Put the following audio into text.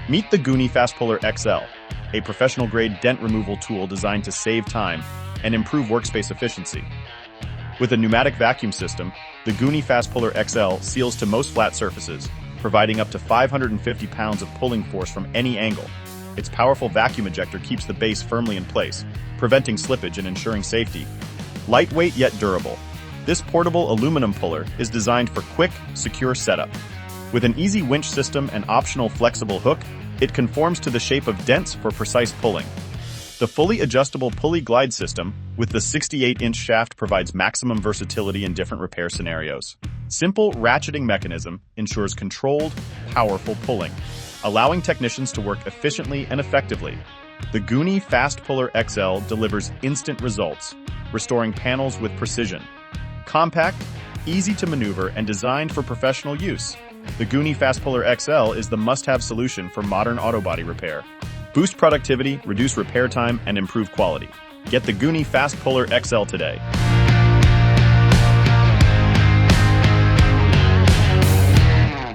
Meet the GUNI Fast Puller XL, a professional-grade dent removal tool designed to save time and improve workspace efficiency. With a pneumatic vacuum system, the GUNI Fast Puller XL seals to most flat surfaces, providing up to 550 pounds of pulling force from any angle. Its powerful vacuum ejector keeps the base firmly in place, preventing slippage and ensuring safety. Lightweight yet durable, this portable aluminum puller is designed for quick, secure setup. With an easy winch system and optional flexible hook, it conforms to the shape of dents for precise pulling. The fully adjustable pulley glide system with the 68-inch shaft provides maximum versatility in different repair scenarios. Simple ratcheting mechanism ensures controlled, powerful pulling, allowing technicians to work efficiently and effectively. The GUNI Fast Puller XL delivers instant results, restoring panels with precision. Compact, easy to maneuver, and designed for professional use, the GUNI Fast Puller XL is the must-have solution for modern auto body repair. Boost productivity, reduce repair time, and improve quality. Get the GUNI Fast Puller XL today.